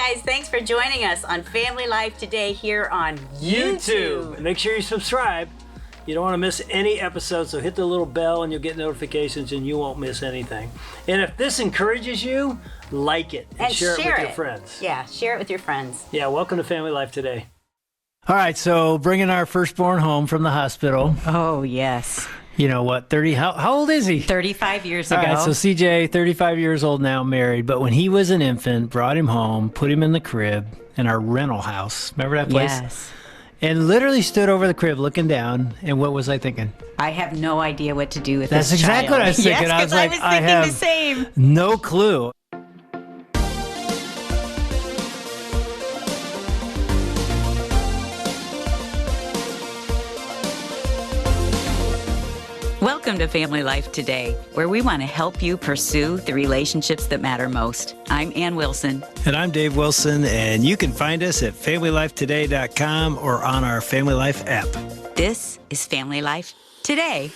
guys, thanks for joining us on Family Life Today here on YouTube. Make sure you subscribe. You don't want to miss any episodes, so hit the little bell and you'll get notifications and you won't miss anything. And if this encourages you, like it and share it with your friends. Yeah, share it with your friends. Yeah, welcome to Family Life Today. All right, so bringing our firstborn home from the hospital. Oh, yes. You know what, 30, how old is he? 35 years ago. All right, so CJ, 35 years old now, married, but when he was an infant, brought him home, put him in the crib in our rental house. Remember that place? Yes. And literally stood over the crib looking down, and what was I thinking? I have no idea what to do with That's this exactly child. what I was thinking. Yes, I was like, thinking I have the same. No clue. Welcome to Family Life Today, where we want to help you pursue the relationships that matter most. I'm Ann Wilson. And I'm Dave Wilson, and you can find us at FamilyLifeToday.com or on our Family Life app. This is Family Life Today.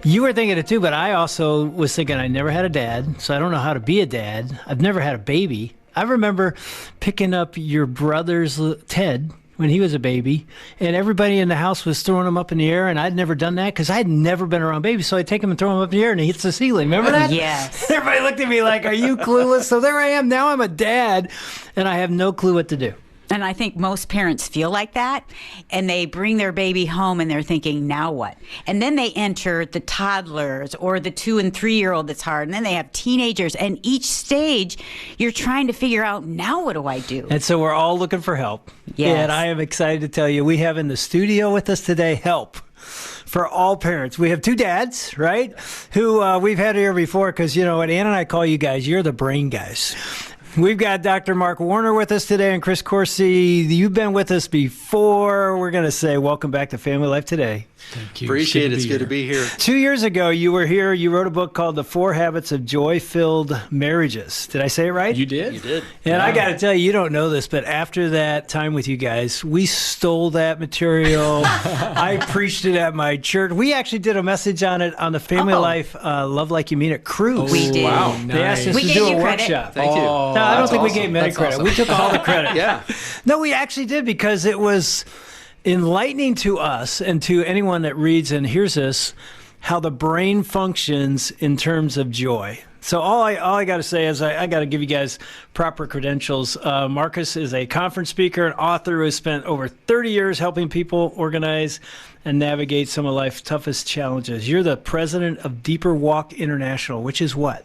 You were thinking it too, but I also was thinking I never had a dad, so I don't know how to be a dad. I've never had a baby. I remember picking up your brother's Ted when he was a baby, and everybody in the house was throwing him up in the air, and I'd never done that because I'd never been around babies, so I'd take him and throw him up in the air, and he hits the ceiling. Remember that? Yes. Everybody looked at me like, are you clueless? So there I am. Now I'm a dad, and I have no clue what to do. And I think most parents feel like that, and they bring their baby home and they're thinking, now what? And then they enter the toddlers or the 2 and 3-year-old that's hard, and then they have teenagers, and each stage you're trying to figure out, now what do I do? And so we're all looking for help. Yes. And I am excited to tell you, we have in the studio with us today help for all parents. We have 2 dads, right, who we've had here before because, you know what, Ann and I call you guys, you're the brain guys. We've got Dr. Mark Warner with us today and Chris Coursey. You've been with us before. We're going to say welcome back to Family Life Today. Thank you. Appreciate it. It's good to be here. 2 years ago, you were here. You wrote a book called The 4 Habits of Joy-Filled Marriages. Did I say it right? You did. You did. And I got to tell you, you don't know this, but after that time with you guys, we stole that material. I preached it at my church. We actually did a message on it on the Family Life Love Like You Mean It cruise. We did. Wow, They asked us We to gave do you a credit. workshop. Thank you. No, I don't think we gave Medi credit. Awesome. We took all the credit. Yeah. No, we actually did because it was enlightening to us and to anyone that reads and hears this, how the brain functions in terms of joy. So all I got to say is I got to give you guys proper credentials. Marcus is a conference speaker and author who has spent over 30 years helping people organize and navigate some of life's toughest challenges. You're the president of Deeper Walk International, which is what?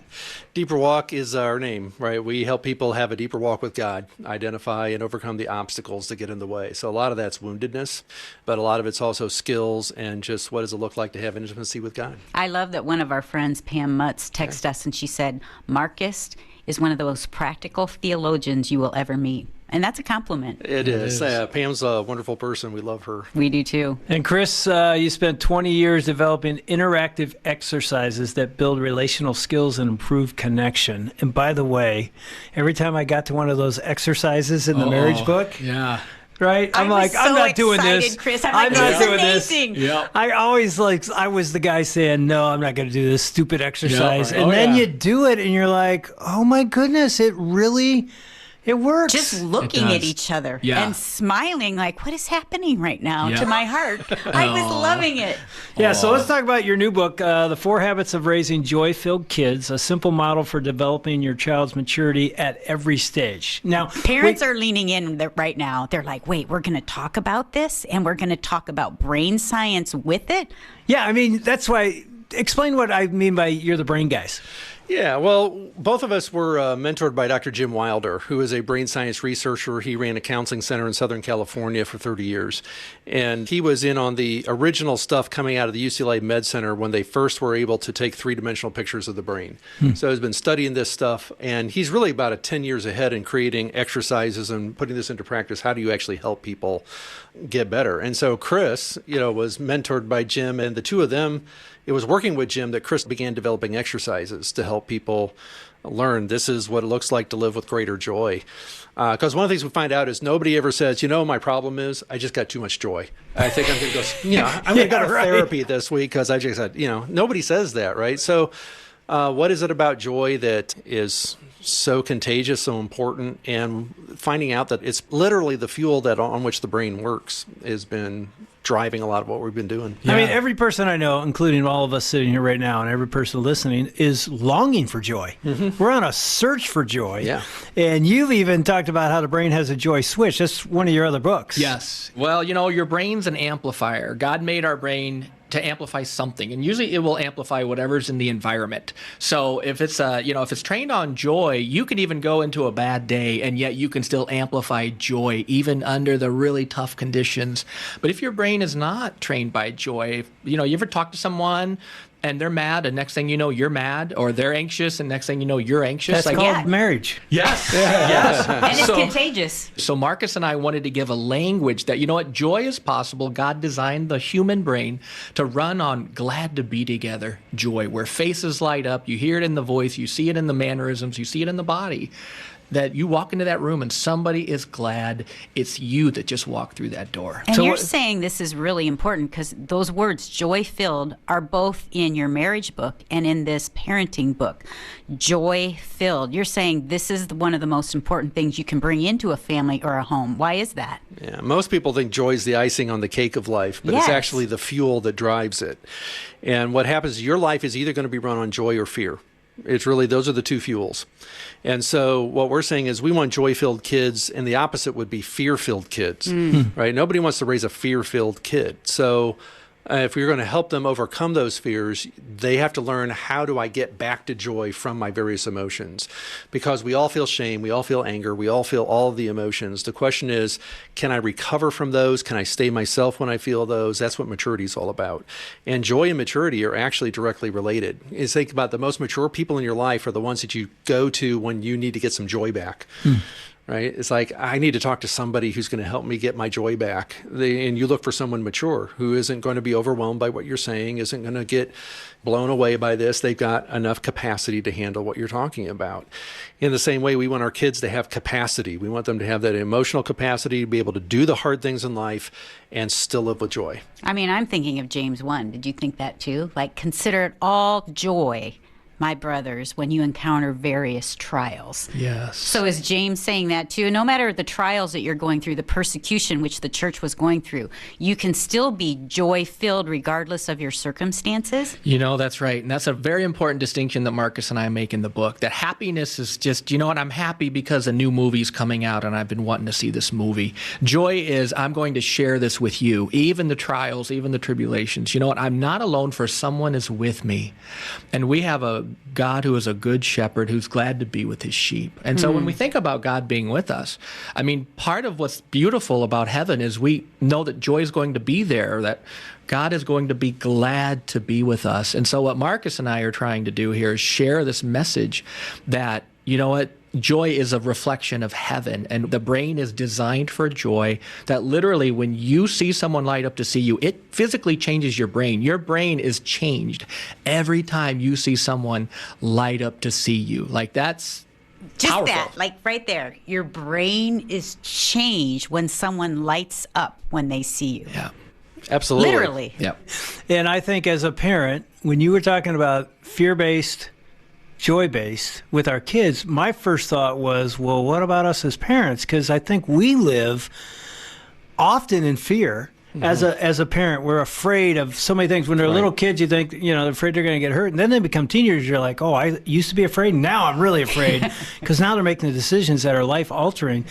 Deeper Walk is our name, right? We help people have a deeper walk with God, identify and overcome the obstacles that get in the way. So a lot of that's woundedness, but a lot of it's also skills and just what does it look like to have intimacy with God. I love that one of our friends, Pam Mutz, texted us and she said, Marcus is one of the most practical theologians you will ever meet. And that's a compliment. It is. Pam's a wonderful person. We love her. We do too. And Chris, you spent 20 years developing interactive exercises that build relational skills and improve connection. And by the way, every time I got to one of those exercises in the marriage book, Yeah. right? I'm was like, so I'm not doing excited, this. Chris. I'm like, not this is doing amazing. this. Yeah. I always I was the guy saying, no, I'm not going to do this stupid exercise. right. And Oh, then yeah. you do it and you're like, oh my goodness, it works. Just looking does. at each other Yeah. and smiling like, what is happening right now Yeah. to my heart? I was loving it. Yeah, so let's talk about your new book, The 4 Habits of Raising Joy-Filled Kids, a simple model for developing your child's maturity at every stage. Now, Parents are leaning in right now. They're like, wait, we're going to talk about this and we're going to talk about brain science with it? Yeah, I mean, that's why, explain what I mean by you're the brain guys. Yeah, well, both of us were mentored by Dr. Jim Wilder, who is a brain science researcher. He ran a counseling center in Southern California for 30 years. And he was in on the original stuff coming out of the UCLA Med Center when they first were able to take three-dimensional pictures of the brain. So he's been studying this stuff, and he's really about 10 years ahead in creating exercises and putting this into practice. How do you actually help people get better? And so Chris, was mentored by Jim, and the two of them, it was working with Jim that Chris began developing exercises to help help people learn this is what it looks like to live with greater joy. Because one of the things we find out is nobody ever says, my problem is I just got too much joy. I think I'm going to go, I'm going to go to therapy this week because I just said, nobody says that, right? So what is it about joy that is so contagious, so important? And finding out that it's literally the fuel that on which the brain works has been driving a lot of what we've been doing. I mean, every person I know, including all of us sitting here right now and every person listening, is longing for joy. We're on a search for joy. Yeah. And you've even talked about how the brain has a joy switch. That's one of your other books. Yes. Well, your brain's an amplifier. God made our brain to amplify something, and usually it will amplify whatever's in the environment. So if it's if it's trained on joy, you can even go into a bad day and yet you can still amplify joy even under the really tough conditions. But if your brain is not trained by joy, you ever talk to someone and they're mad, and next thing you know, you're mad, or they're anxious, and next thing you know, you're anxious. That's called marriage. Yes. Yes. And it's contagious. So Marcus and I wanted to give a language that, joy is possible. God designed the human brain to run on glad to be together joy, where faces light up. You hear it in the voice. You see it in the mannerisms. You see it in the body. That you walk into that room and somebody is glad it's you that just walked through that door. And you're saying this is really important because those words, joy-filled, are both in your marriage book and in this parenting book. Joy-filled. You're saying this is one of the most important things you can bring into a family or a home. Why is that? Yeah, most people think joy is the icing on the cake of life, but it's actually the fuel that drives it. And what happens is your life is either going to be run on joy or fear. It's really, those are the two fuels. And so what we're saying is we want joy-filled kids, and the opposite would be fear-filled kids, right? Nobody wants to raise a fear-filled kid. So if we're going to help them overcome those fears, they have to learn, how do I get back to joy from my various emotions? Because we all feel shame, we all feel anger, we all feel all of the emotions. The question is, can I recover from those? Can I stay myself when I feel those? That's what maturity is all about. And joy and maturity are actually directly related. You think about the most mature people in your life are the ones that you go to when you need to get some joy back. Right? It's like, I need to talk to somebody who's going to help me get my joy back. And you look for someone mature who isn't going to be overwhelmed by what you're saying, isn't going to get blown away by this. They've got enough capacity to handle what you're talking about. In the same way, we want our kids to have capacity. We want them to have that emotional capacity to be able to do the hard things in life and still live with joy. I mean, I'm thinking of James 1. Did you think that too? Like, consider it all joy, my brothers, when you encounter various trials. Yes. So is James saying that too? No matter the trials that you're going through, the persecution which the church was going through, you can still be joy-filled regardless of your circumstances? That's right. And that's a very important distinction that Marcus and I make in the book, that happiness is just, I'm happy because a new movie's coming out and I've been wanting to see this movie. Joy is, I'm going to share this with you, even the trials, even the tribulations. I'm not alone, for someone is with me. And we have a God who is a good shepherd who's glad to be with his sheep. And so when we think about God being with us, I mean, part of what's beautiful about heaven is we know that joy is going to be there, that God is going to be glad to be with us. And so what Marcus and I are trying to do here is share this message that, joy is a reflection of heaven, and the brain is designed for joy, that literally when you see someone light up to see you, it physically changes your brain. Your brain is changed every time you see someone light up to see you. Like, that's just powerful. That, like right there, your brain is changed when someone lights up when they see you. Yeah. Absolutely. Literally. Yeah. And I think as a parent, when you were talking about fear-based, joy-based with our kids, my first thought was, well, what about us as parents? Because I think we live often in fear. As a parent, we're afraid of so many things. When they're little kids, you think, they're afraid they're going to get hurt. And then they become teenagers. You're like, oh, I used to be afraid. Now I'm really afraid, because now they're making the decisions that are life-altering.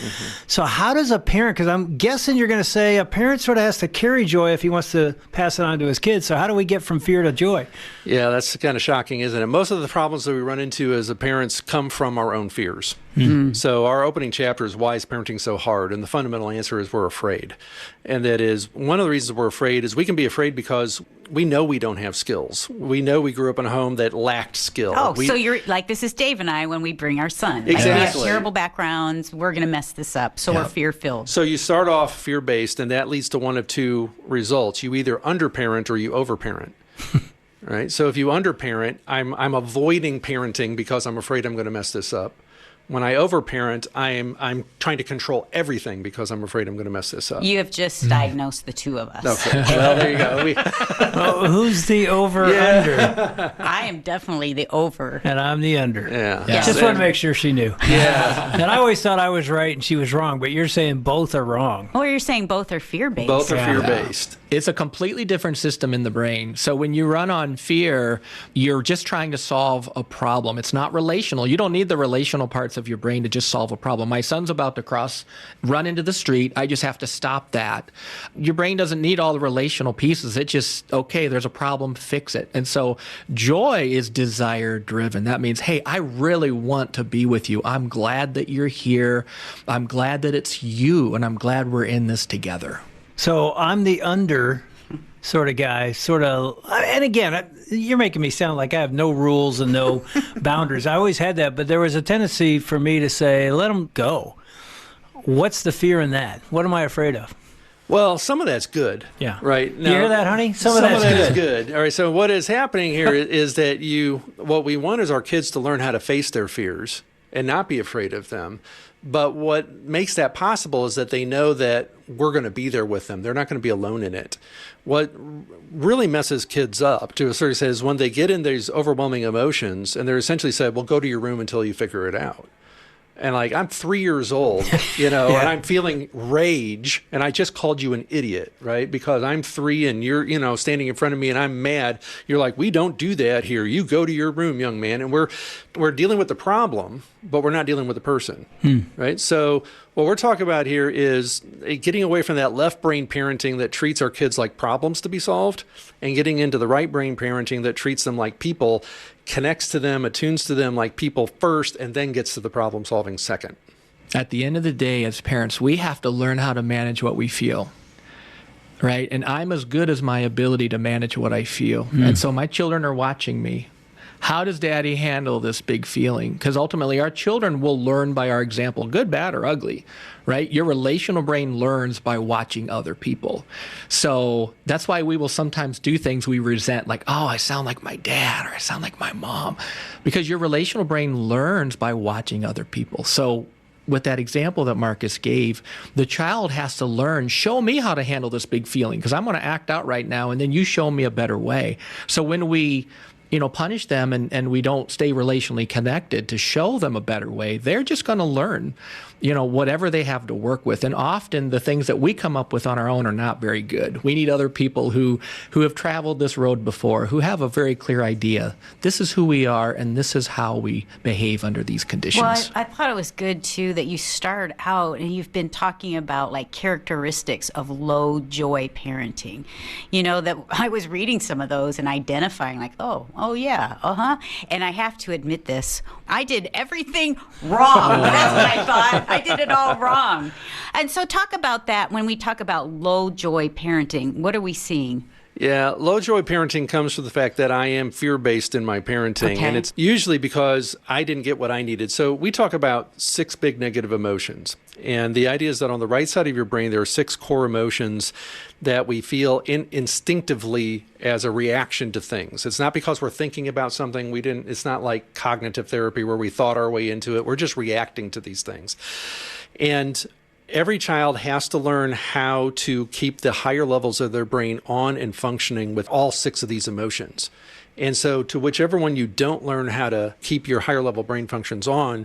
So how does a parent, because I'm guessing you're going to say a parent sort of has to carry joy if he wants to pass it on to his kids. So how do we get from fear to joy? Yeah, that's kind of shocking, isn't it? Most of the problems that we run into as parents come from our own fears. So our opening chapter is, why is parenting so hard? And the fundamental answer is, we're afraid. And that is, one of the reasons we're afraid is we can be afraid because we know we don't have skills. We know we grew up in a home that lacked skill. So you're like, this is Dave and I when we bring our son. Exactly. Like, we have terrible backgrounds. We're going to mess this up. So we're fear-filled. So you start off fear-based, and that leads to one of two results. You either underparent or you overparent. right? So if you underparent, I'm avoiding parenting because I'm afraid I'm going to mess this up. When I overparent, I'm trying to control everything because I'm afraid I'm going to mess this up. You have just diagnosed the two of us. Okay. Well, there you go. Well, who's the over-under? I am definitely the over. And I'm the under. Yeah. Just want to make sure she knew. Yeah. And I always thought I was right and she was wrong, but you're saying both are wrong. Or you're saying both are fear-based. Both are fear-based. It's a completely different system in the brain. So when you run on fear, you're just trying to solve a problem. It's not relational. You don't need the relational parts of your brain to just solve a problem. My son's about to run into the street. I just have to stop that. Your brain doesn't need all the relational pieces. It just, okay, there's a problem, fix it. And so joy is desire driven. That means, hey, I really want to be with you. I'm glad that you're here. I'm glad that it's you. And I'm glad we're in this together. So I'm the under sort of guy, and again, you're making me sound like I have no rules and no boundaries. I always had that, but there was a tendency for me to say, let them go. What's the fear in that? What am I afraid of? Well, some of that's good. Yeah. Right. Now, you hear that, honey? Some of that's is good. All right. So what is happening here is that what we want is our kids to learn how to face their fears and not be afraid of them. But what makes that possible is that they know that we're going to be there with them. They're not going to be alone in it. What really messes kids up, to a certain extent, is when they get in these overwhelming emotions and they're essentially said, well, go to your room until you figure it out. And like, I'm 3 years old, and I'm feeling rage, and I just called you an idiot, right? Because I'm 3 and you're, standing in front of me and I'm mad. You're like, we don't do that here. You go to your room, young man. And we're dealing with the problem, but we're not dealing with the person, right? So what we're talking about here is getting away from that left brain parenting that treats our kids like problems to be solved and getting into the right brain parenting that treats them like people, connects to them, attunes to them like people first, and then gets to the problem solving second. At the end of the day, as parents, we have to learn how to manage what we feel, right? And I'm as good as my ability to manage what I feel. And so my children are watching me. How does daddy handle this big feeling? Because ultimately our children will learn by our example, good, bad, or ugly, right? Your relational brain learns by watching other people. So that's why we will sometimes do things we resent, like, oh, I sound like my dad, or I sound like my mom, because your relational brain learns by watching other people. So with that example that Marcus gave, the child has to learn, show me how to handle this big feeling, because I'm going to act out right now, and then you show me a better way. So when we punish them and we don't stay relationally connected to show them a better way, they're just going to learn, whatever they have to work with. And often the things that we come up with on our own are not very good. We need other people who have traveled this road before, who have a very clear idea. This is who we are, and this is how we behave under these conditions. Well, I thought it was good, too, that you start out and you've been talking about, like, characteristics of low joy parenting. That I was reading some of those and identifying, like, oh yeah, And I have to admit this. I did everything wrong. That's what I thought. I did it all wrong. And so talk about that when we talk about low joy parenting. What are we seeing? Yeah, low joy parenting comes from the fact that I am fear-based in my parenting, and it's usually because I didn't get what I needed. So we talk about 6 big negative emotions, and the idea is that on the right side of your brain, there are 6 core emotions that we feel instinctively as a reaction to things. It's not because we're thinking about something. It's not like cognitive therapy where we thought our way into it. We're just reacting to these things. And every child has to learn how to keep the higher levels of their brain on and functioning with all 6 of these emotions. And so to whichever one you don't learn how to keep your higher level brain functions on,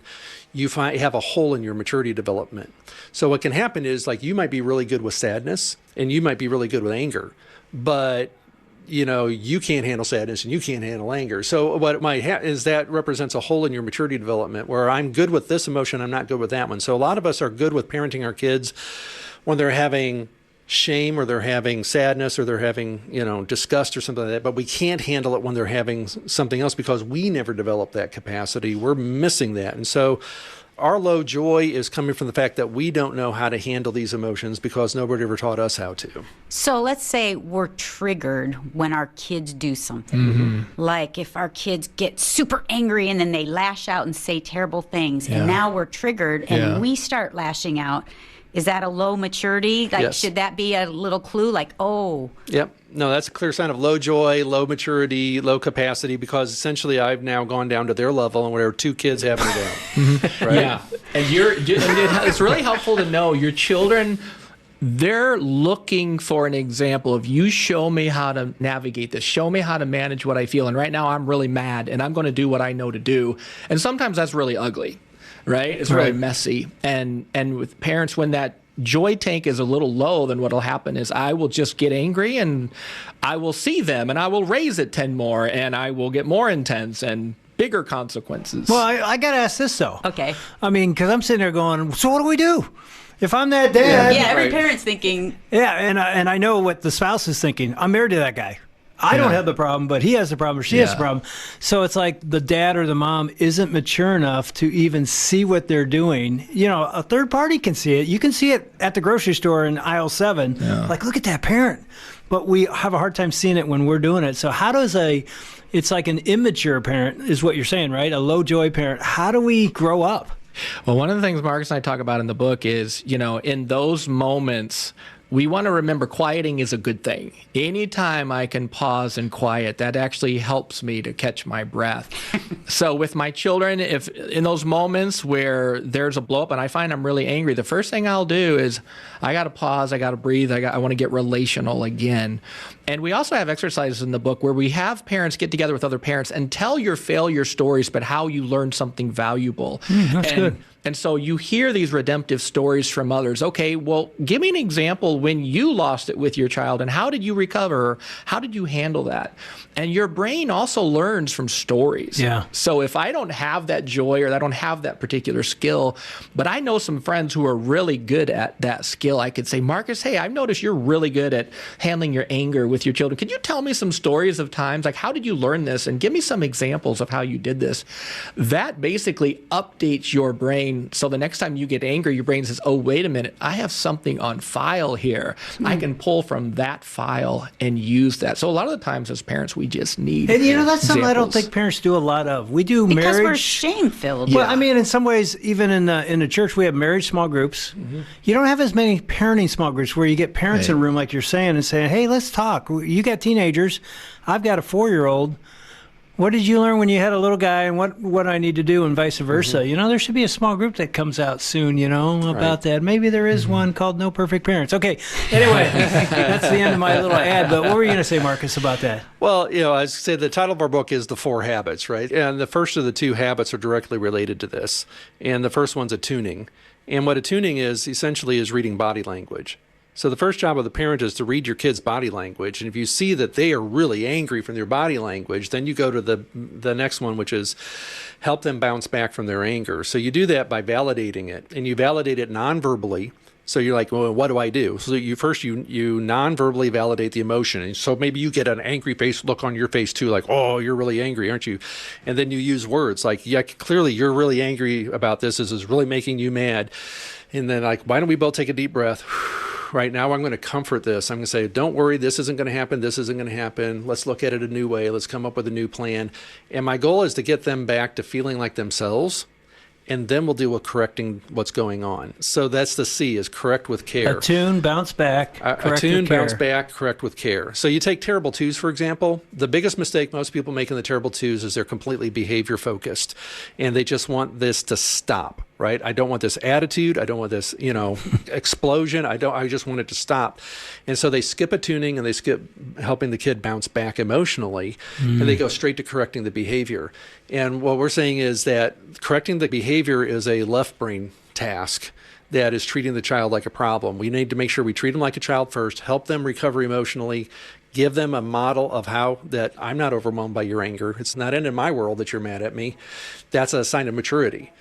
you have a hole in your maturity development. So what can happen is, like, you might be really good with sadness and you might be really good with anger, but you can't handle sadness and you can't handle anger. So what it might is that represents a hole in your maturity development where I'm good with this emotion, I'm not good with that one. So a lot of us are good with parenting our kids when they're having shame or they're having sadness or they're having, disgust or something like that, but we can't handle it when they're having something else because we never developed that capacity. We're missing that. And so our low joy is coming from the fact that we don't know how to handle these emotions because nobody ever taught us how to. So let's say we're triggered when our kids do something. Like if our kids get super angry and then they lash out and say terrible things, and now we're triggered and we start lashing out. Is that a low maturity? Like, Yes. should that be a little clue? Like, oh, Yep. No, that's a clear sign of low joy, low maturity, low capacity, because essentially I've now gone down to their level and we're 2 kids having a day. Right? Yeah. And it's really helpful to know your children, they're looking for an example of, you show me how to navigate this, show me how to manage what I feel. And right now I'm really mad and I'm going to do what I know to do. And sometimes that's really ugly, right? It's really messy. And with parents, when that joy tank is a little low, then what'll happen is I will just get angry and I will see them and I will raise it 10 more and I will get more intense and bigger consequences. Well, I got to ask this, though. okay. I mean, because I'm sitting there going, so what do we do? If I'm that dad. Yeah, every Right. parent's thinking, Yeah, and I know what the spouse is thinking. I'm married to that guy. I don't have the problem, but he has the problem or she has the Yeah. problem. So it's like the dad or the mom isn't mature enough to even see what they're doing. You know, a third party can see it. You can see it at the grocery store in aisle 7. Like, look at that parent. But we have a hard time seeing it when we're doing it. So how does it's like an immature parent is what you're saying, right? A low joy parent. How do we grow up? Well, one of the things Marcus and I talk about in the book is, in those moments, we want to remember quieting is a good thing. Anytime I can pause and quiet, that actually helps me to catch my breath. So with my children, if in those moments where there's a blow up and I find I'm really angry, the first thing I'll do is I got to pause, I got to breathe, I want to get relational again. And we also have exercises in the book where we have parents get together with other parents and tell your failure stories, but how you learned something valuable. That's good. And so you hear these redemptive stories from others. Okay, well, give me an example when you lost it with your child and how did you recover? How did you handle that? And your brain also learns from stories. Yeah. So if I don't have that joy or I don't have that particular skill, but I know some friends who are really good at that skill, I could say, Marcus, hey, I've noticed you're really good at handling your anger with your children. Could you tell me some stories of times? Like, how did you learn this? And give me some examples of how you did this. That basically updates your brain. So the next time you get angry, your brain says, oh, wait a minute, I have something on file here. I can pull from that file and use that. So a lot of the times as parents, we just need And that's something I don't examples. think parents do a lot of. We do because marriage. we're shame-filled. Well, I mean, in some ways, even in the church, we have marriage small groups. You don't have as many parenting small groups where you get parents in a room, like you're saying, and saying, hey, let's talk. You got teenagers. I've got a 4-year-old. What did you learn when you had a little guy, and what I need to do, and vice versa? There should be a small group that comes out soon, about that. Maybe there is one called No Perfect Parents. Okay, anyway, that's the end of my little ad. But what were you going to say, Marcus, about that? Well, as I say, the title of our book is The 4 Habits, right? And the first of the 2 habits are directly related to this. And the first one's attuning. And what attuning is essentially is reading body language. So the first job of the parent is to read your kid's body language. And if you see that they are really angry from their body language, then you go to the next one, which is help them bounce back from their anger. So you do that by validating it. And you validate it non-verbally. So you're like, well, what do I do? So you non-verbally validate the emotion. And so maybe you get an angry face look on your face too, like, oh, you're really angry, aren't you? And then you use words like, yeah, clearly you're really angry about this. This is really making you mad. And then like, why don't we both take a deep breath? Right now, I'm going to comfort this. I'm going to say, don't worry, this isn't going to happen. This isn't going to happen. Let's look at it a new way. Let's come up with a new plan. And my goal is to get them back to feeling like themselves. And then we'll deal with correcting what's going on. So that's the C, is correct with care. Attune, bounce back, correct Attune, with care. bounce back, correct with care. So you take terrible twos, for example. The biggest mistake most people make in the terrible twos is they're completely behavior focused. And they just want this to stop, right? I don't want this attitude. I don't want this, explosion. I just want it to stop. And so they skip attuning and they skip helping the kid bounce back emotionally. And they go straight to correcting the behavior. And what we're saying is that correcting the behavior is a left brain task that is treating the child like a problem. We need to make sure we treat them like a child first, help them recover emotionally, give them a model of how that I'm not overwhelmed by your anger. It's not in my world that you're mad at me. That's a sign of maturity.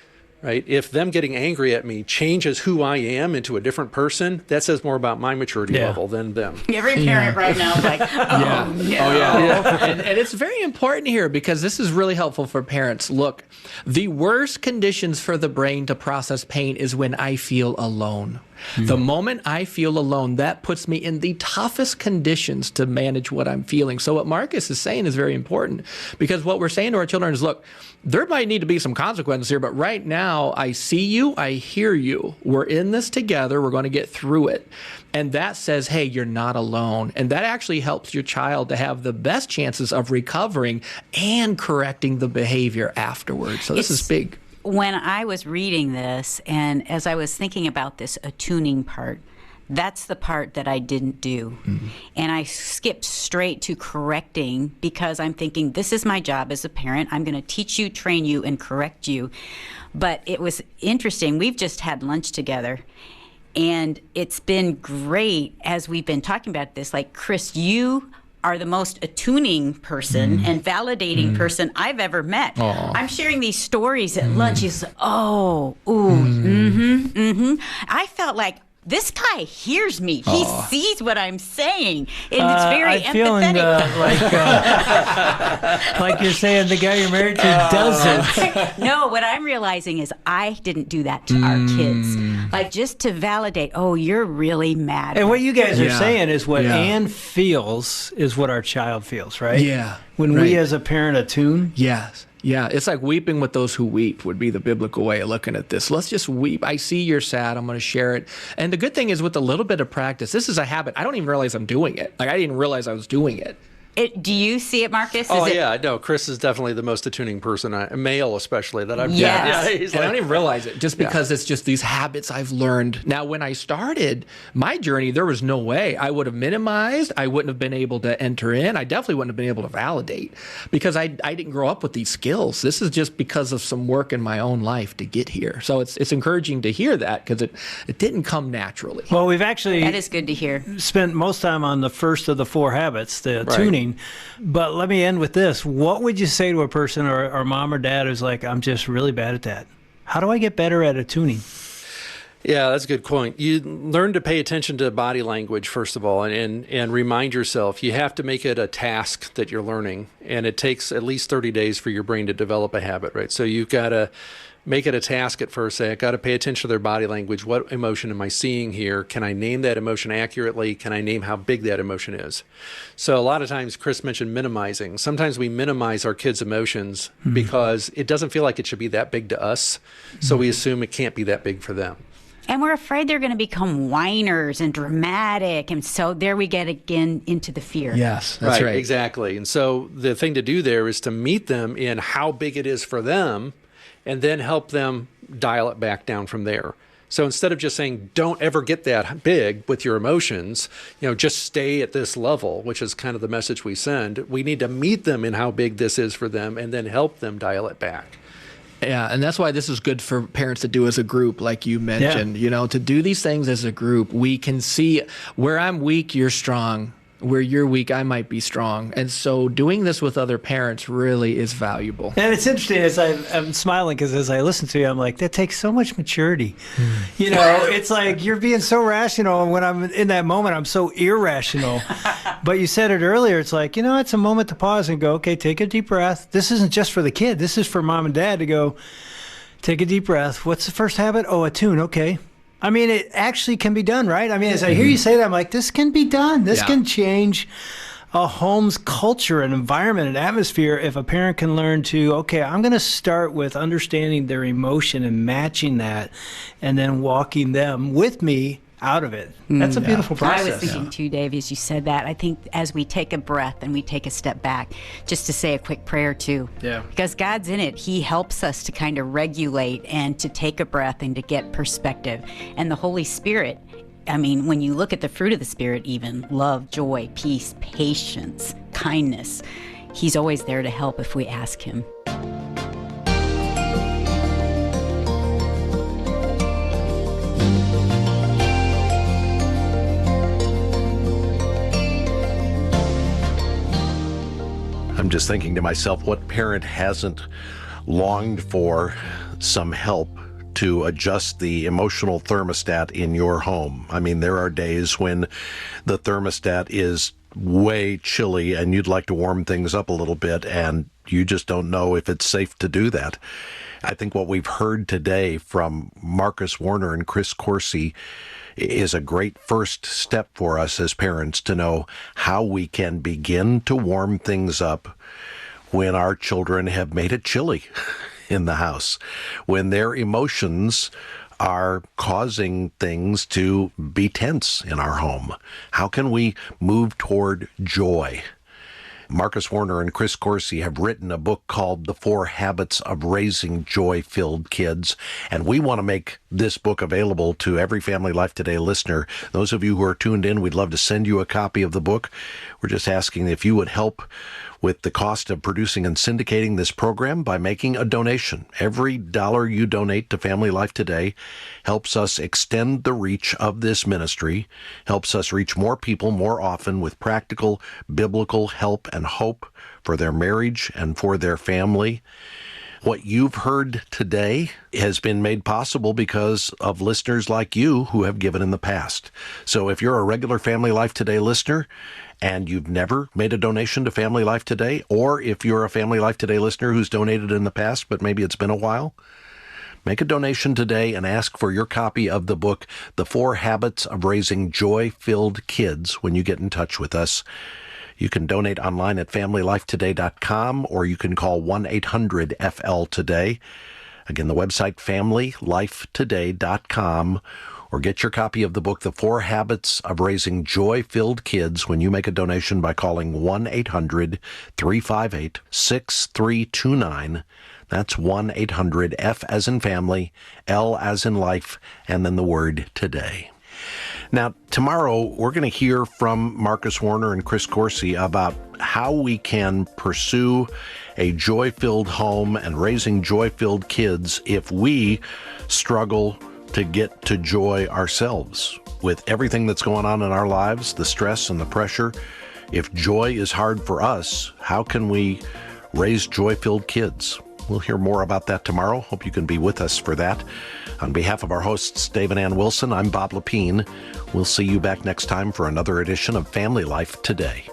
Right? If them getting angry at me changes who I am into a different person, that says more about my maturity level than them. Every parent right now is like, oh, no. And it's very important here because this is really helpful for parents. Look, the worst conditions for the brain to process pain is when I feel alone. The moment I feel alone, that puts me in the toughest conditions to manage what I'm feeling. So what Marcus is saying is very important, because what we're saying to our children is, look, there might need to be some consequences here, but right now I see you, I hear you. We're in this together. We're going to get through it. And that says, hey, you're not alone. And that actually helps your child to have the best chances of recovering and correcting the behavior afterwards. So this is big. When I was reading this, and as I was thinking about this attuning part, that's the part that I didn't do. And I skipped straight to correcting, because I'm thinking, this is my job as a parent. I'm going to teach you, train you, and correct you. But it was interesting. We've just had lunch together, and it's been great as we've been talking about this. Like, Chris, you are the most attuning person and validating person I've ever met. Aww. I'm sharing these stories at lunch. He's, I felt like, this guy hears me. He sees what I'm saying. And it's very I'm feeling like you're saying the guy you're married to doesn't. No, what I'm realizing is I didn't do that to our kids. Like, just to validate, you're really mad. And what you guys are saying is what Yeah. Anne feels is what our child feels, right? Yeah. When we as a parent attune. Yes. Yeah, it's like weeping with those who weep would be the biblical way of looking at this. Let's just weep. I see you're sad. I'm going to share it. And the good thing is, with a little bit of practice, this is a habit. I don't even realize I'm doing it. Like, I didn't realize I was doing it. Do you see it, Marcus? No, Chris is definitely the most attuning person, male especially, that I've Yes. he's And I like, don't even realize it, just because it's just these habits I've learned. Now, when I started my journey, there was no way I would have minimized. I wouldn't have been able to enter in. I definitely wouldn't have been able to validate, because I didn't grow up with these skills. This is just because of some work in my own life to get here. So it's encouraging to hear that, because it didn't come naturally. Well, we've actually That is good to hear. spent most time on the first of the 4 habits, the tuning. But let me end with this. What would you say to a person or mom or dad who's like, I'm just really bad at that? How do I get better at attuning? Yeah, that's a good point. You learn to pay attention to body language, first of all, and remind yourself. You have to make it a task that you're learning, and it takes at least 30 days for your brain to develop a habit, right? So you've got to make it a task at first. Say, I got to pay attention to their body language. What emotion am I seeing here? Can I name that emotion accurately? Can I name how big that emotion is? So a lot of times, Chris mentioned minimizing. Sometimes we minimize our kids' emotions because it doesn't feel like it should be that big to us. So we assume it can't be that big for them. And we're afraid they're going to become whiners and dramatic. And so there we get again into the fear. Yes, that's right. Exactly. And so the thing to do there is to meet them in how big it is for them, and then help them dial it back down from there. So instead of just saying, don't ever get that big with your emotions, just stay at this level, which is kind of the message we send. We need to meet them in how big this is for them, and then help them dial it back. Yeah, and that's why this is good for parents to do as a group, like you mentioned. To do these things as a group. We can see where I'm weak, you're strong. Where you're weak, I might be strong. And so doing this with other parents really is valuable. And it's interesting, as I'm smiling, because as I listen to you, I'm like, that takes so much maturity. It's like you're being so rational, and when I'm in that moment, I'm so irrational. But you said it earlier, it's like, it's a moment to pause and go, okay, take a deep breath. This isn't just for the kid. This is for mom and dad to go, take a deep breath. What's the first habit? Attune. Okay. I mean, it actually can be done, right? I mean, as I hear you say that, I'm like, this can be done. This can change a home's culture and environment and atmosphere if a parent can learn to, okay, I'm going to start with understanding their emotion and matching that, and then walking them with me out of it. That's a beautiful process. I was thinking too, Dave, as you said that, I think as we take a breath and we take a step back, just to say a quick prayer too. Yeah. Because God's in it. He helps us to kind of regulate and to take a breath and to get perspective. And the Holy Spirit, I mean, when you look at the fruit of the Spirit, even love, joy, peace, patience, kindness, He's always there to help if we ask Him. I'm just thinking to myself, what parent hasn't longed for some help to adjust the emotional thermostat in your home? I mean, there are days when the thermostat is way chilly and you'd like to warm things up a little bit, and you just don't know if it's safe to do that. I think what we've heard today from Marcus Warner and Chris Coursey is a great first step for us as parents to know how we can begin to warm things up when our children have made it chilly in the house, when their emotions are causing things to be tense in our home. How can we move toward joy? Marcus Warner and Chris Coursey have written a book called The 4 Habits of Raising Joy-Filled Kids, and we want to make this book available to every Family Life Today listener. Those of you who are tuned in, we'd love to send you a copy of the book. We're just asking if you would help with the cost of producing and syndicating this program by making a donation. Every dollar you donate to Family Life Today helps us extend the reach of this ministry, helps us reach more people more often with practical biblical help and hope for their marriage and for their family. What you've heard today has been made possible because of listeners like you who have given in the past. So if you're a regular Family Life Today listener and you've never made a donation to Family Life Today, or if you're a Family Life Today listener who's donated in the past, but maybe it's been a while, make a donation today and ask for your copy of the book, The 4 Habits of Raising Joy-Filled Kids, when you get in touch with us. You can donate online at FamilyLifeToday.com, or you can call 1-800-FL-TODAY. Again, the website, FamilyLifeToday.com, or get your copy of the book, The 4 Habits of Raising Joy-Filled Kids, when you make a donation by calling 1-800-358-6329. That's 1-800-F as in family, L as in life, and then the word today. Now, tomorrow, we're going to hear from Marcus Warner and Chris Coursey about how we can pursue a joy-filled home and raising joy-filled kids if we struggle to get to joy ourselves. With everything that's going on in our lives, the stress and the pressure, if joy is hard for us, how can we raise joy-filled kids? We'll hear more about that tomorrow. Hope you can be with us for that. On behalf of our hosts, Dave and Ann Wilson, I'm Bob Lepine. We'll see you back next time for another edition of Family Life Today.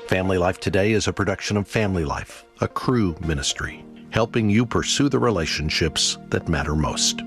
Family Life Today is a production of Family Life, a Cru ministry, helping you pursue the relationships that matter most.